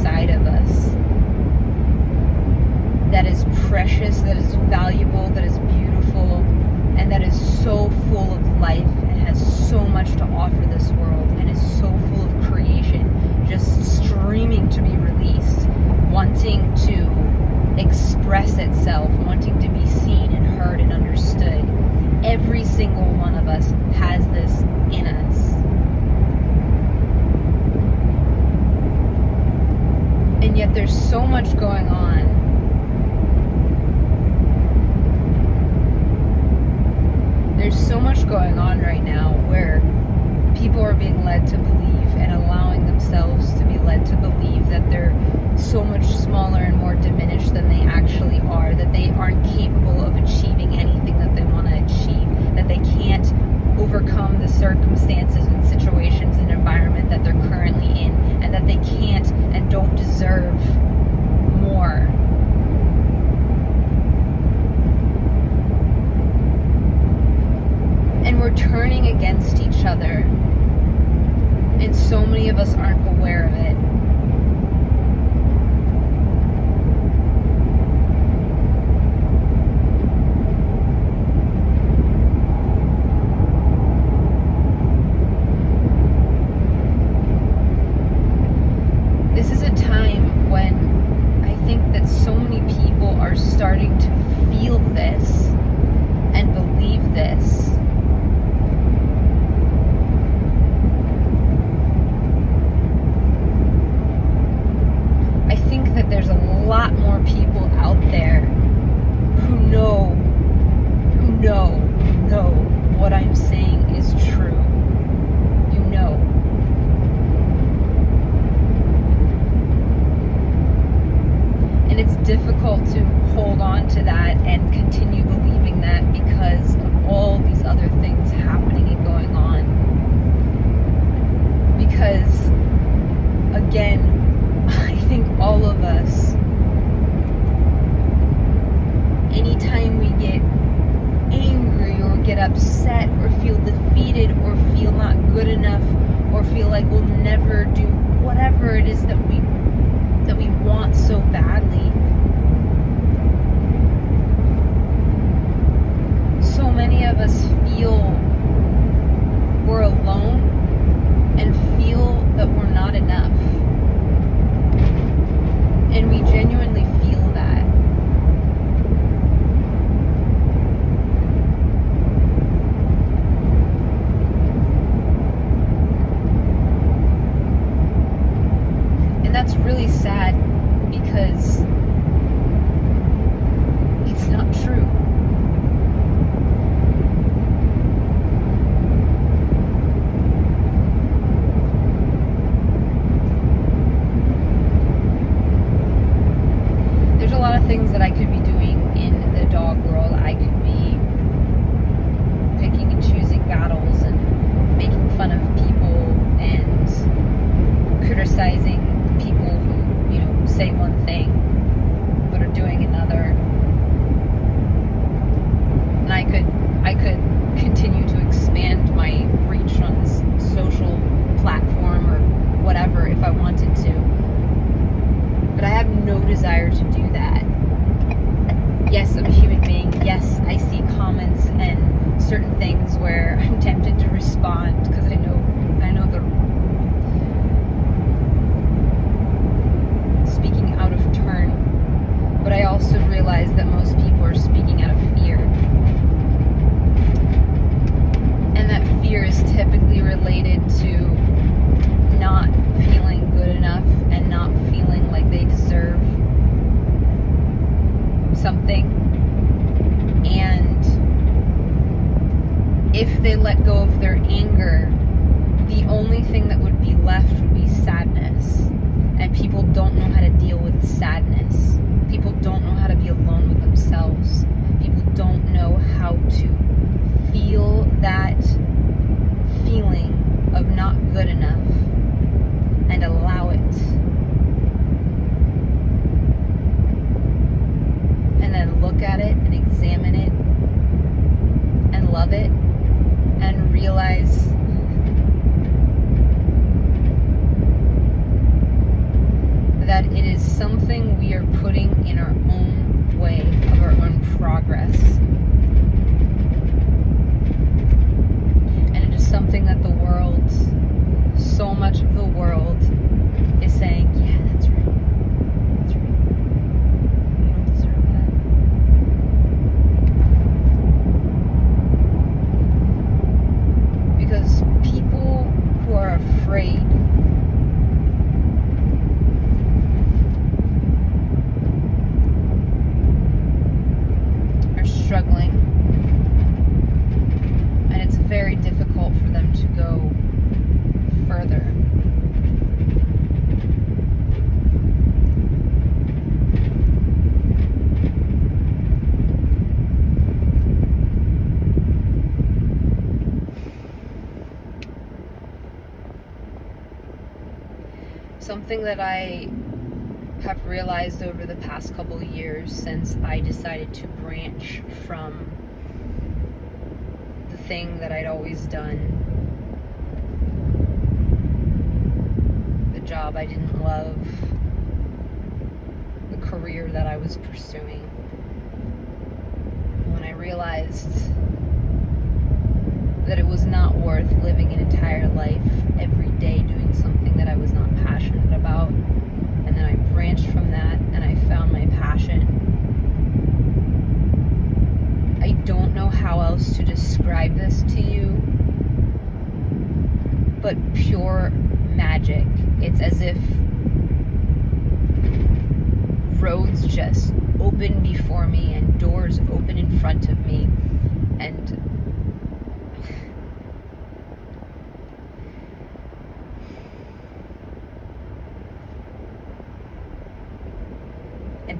inside of us that is precious, that is valuable, that is beautiful, and that is so full of life and has so much to offer this world and is so full of creation, just streaming to be released, wanting to express itself, wanting to be seen and heard and understood. Every single one of us has this in us. And yet there's so much going on. There's so much going on right now where people are being led to believe and allowing themselves to be led to believe that they're so much smaller and more diminished than they actually are, that they aren't capable of achieving anything that they want to achieve, that they can't overcome the circumstances and situations and environment that they're currently in, and that they can't and don't deserve more. And we're turning against each other, and so many of us aren't aware of it. This is a time when I think that so many people are starting to feel this and believe this. I think that there's a lot more people out there who know what I'm saying is true. You know. And it's difficult to hold on to that and continue believing that because of all these other things happening and going on. Because, again, I think all of us, anytime we get angry or get upset or feel defeated or feel not good enough or feel like we'll never do whatever it is that we want so badly, so many of us feel we're alone and feel that we're not enough. And we genuinely feel that. And that's really sad because it's not true. There's a lot of things that I could be doing in the dog world. I could be picking and choosing battles and making fun of people and criticizing people who, say one thing but are doing another. And I could continue to expand my reach on this social platform or whatever if I wanted to. But I have no desire to do that. Yes, I'm a human being. Yes, I see comments and certain things where I'm tempted to respond because I know they're speaking out of turn. But I also realize that most people are speaking out of fear. And that fear is typically related to not feeling good enough and not feeling like they deserve something. And if they something we are putting in our own way of our own progress. And it is something that the world, so much of the world, is saying, yeah, that's right. That's right. You don't deserve that. Because people who are afraid are struggling, and it's very difficult for them to go further. Something that I have realized over the past couple of years since I decided to branch from the thing that I'd always done, the job I didn't love, the career that I was pursuing, when I realized that it was not worth living an entire life every day doing something that I was not passionate about. And then I branched from that and I found my passion. I don't know how else to describe this to you, but pure magic. It's as if roads just open before me and doors open in front of me, and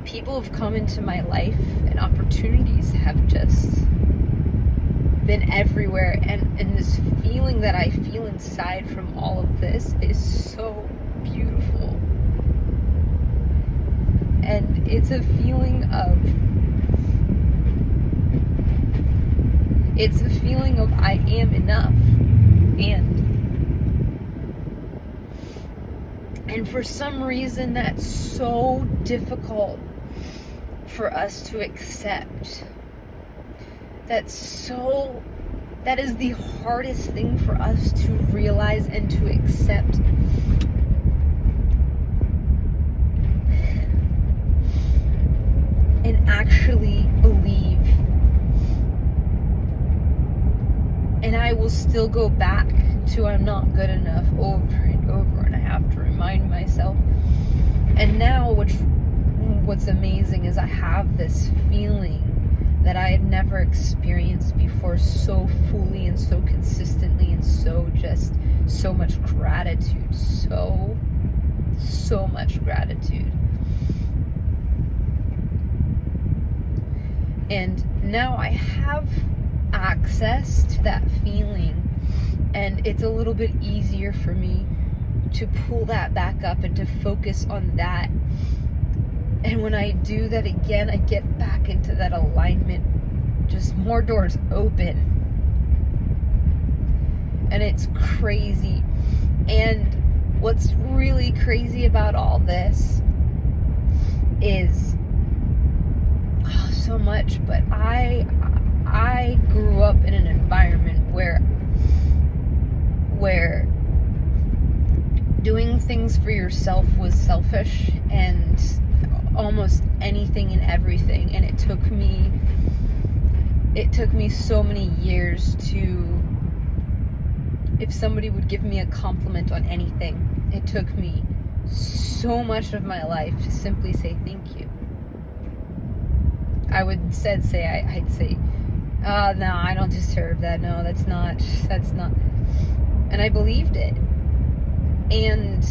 people have come into my life and opportunities have just been everywhere, and this feeling that I feel inside from all of this is so beautiful. And it's a feeling of I am enough. And for some reason that's so difficult for us to accept. That is the hardest thing for us to realize and to accept. And actually believe. And I will still go back to I'm not good enough over and over, and I have to remind myself. And now what's amazing is I have this feeling that I had never experienced before so fully and so consistently, and so much gratitude, so much gratitude. And now I have access to that feeling, and it's a little bit easier for me to pull that back up and to focus on that. And when I do that again, I get back into that alignment, just more doors open. And it's crazy. And what's really crazy about all this is so much, but I grew up in an environment where doing things for yourself was selfish, and almost anything and everything. And it took me so many years to, if somebody would give me a compliment on anything, it took me so much of my life to simply say thank you. I would instead say, I'd say, no, I don't deserve that. No, that's not. And I believed it. And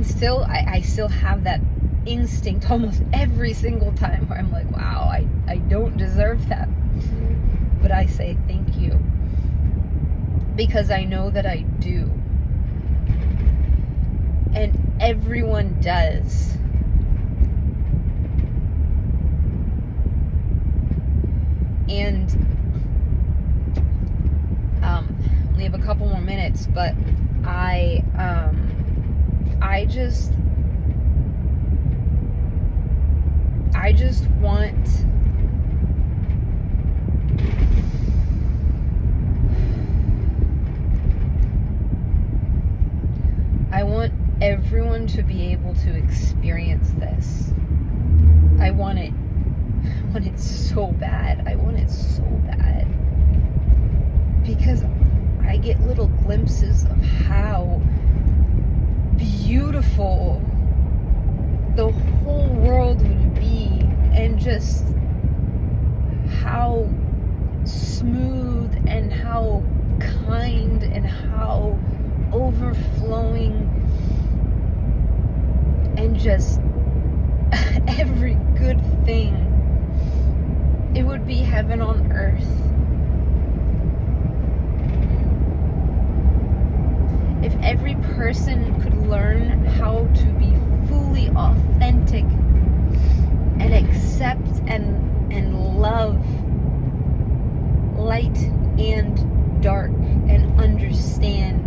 still, I still have that instinct almost every single time where I'm like, wow, I don't deserve that. But I say thank you, because I know that I do. And everyone does. And we have a couple more minutes, but I just I just want everyone to be able to experience this. I want it so bad. I want it so bad. Because I get little glimpses of how beautiful the whole world would be, and just how smooth and how kind and how overflowing and just every good thing. It would be heaven on earth. If every person could learn how to be fully authentic and accept and love light and dark, and understand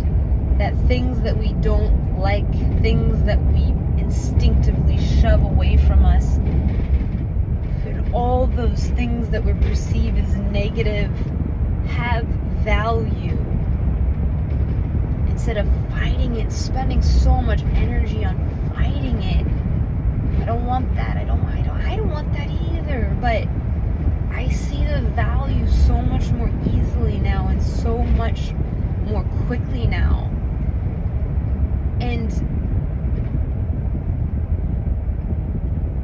that things that we don't like, things that we instinctively shove away from us, and all those things that we perceive as negative have value. Instead of fighting it, spending so much energy on fighting it. I don't want that. I don't want that either. But I see the value so much more easily now, and so much more quickly now. And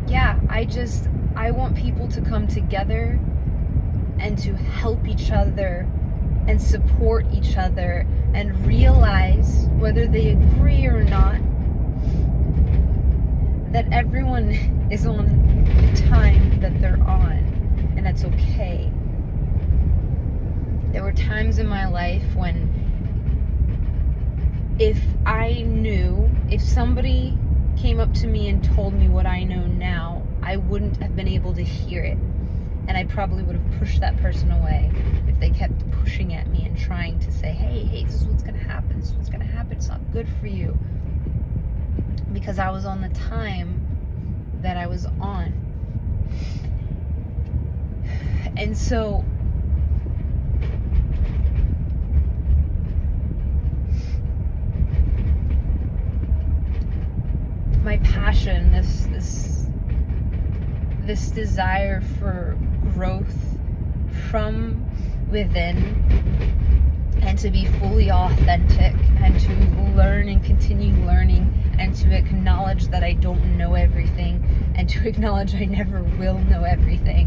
yeah, I want people to come together and to help each other and support each other, and realize, whether they agree or not, that everyone is on the time that they're on, and that's okay. There were times in my life when if somebody came up to me and told me what I know now, I wouldn't have been able to hear it. And I probably would have pushed that person away if they kept pushing at me and trying to say, hey, this is what's going to happen. This is what's going to happen. It's not good for you. Because I was on the time that I was on. And so my passion, this desire for growth from within, and to be fully authentic, and to learn and continue learning, and to acknowledge that I don't know everything, and to acknowledge I never will know everything.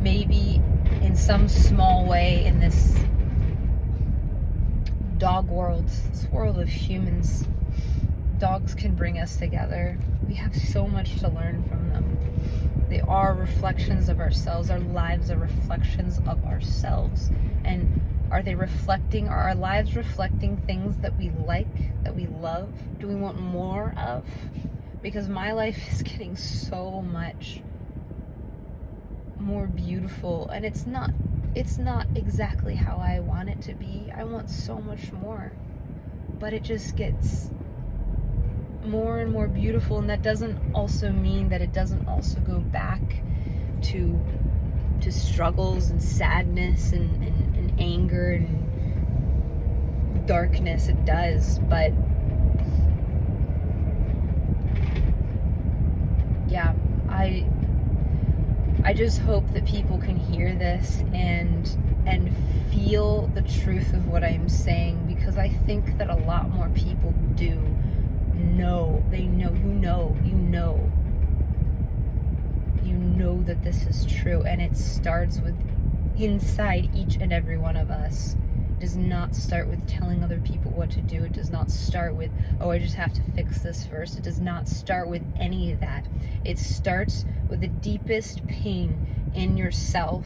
Maybe in some small way, in this dog world, this world of humans, dogs can bring us together. We have so much to learn from them. They are reflections of ourselves. Our lives are reflections of ourselves. And are our lives reflecting things that we like, that we love? Do we want more of? Because my life is getting so much more beautiful, and it's not exactly how I want it to be. I want so much more, but it just gets more and more beautiful. And that doesn't also mean that it doesn't also go back to struggles and sadness and anger and darkness. It does, but yeah, I just hope that people can hear this and feel the truth of what I'm saying, because I think that a lot more people do know. They know, you know that this is true, and it starts with inside each and every one of us. It does not start with telling other people what to do. It does not start with, I just have to fix this first. It does not start with any of that. It starts with the deepest pain in yourself.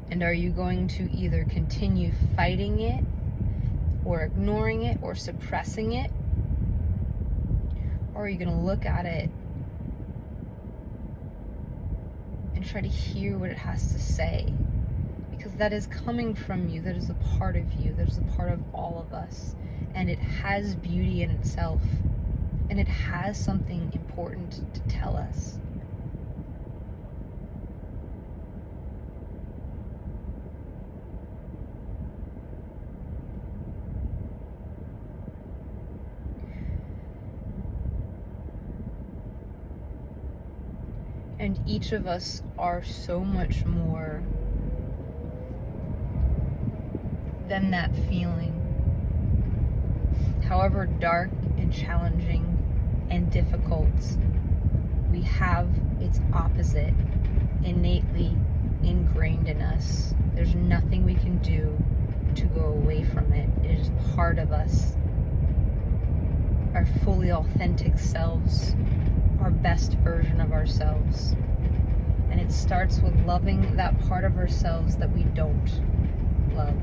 And are you going to either continue fighting it, or ignoring it, or suppressing it? Or are you going to look at it and try to hear what it has to say? Because because that is coming from you. That is a part of you. That is a part of all of us. And it has beauty in itself. And it has something important to tell us. And each of us are so much more than that feeling. However dark and challenging and difficult, we have its opposite innately ingrained in us. There's nothing we can do to go away from it. It is part of us. Our fully authentic selves, our best version of ourselves. And it starts with loving that part of ourselves that we don't love.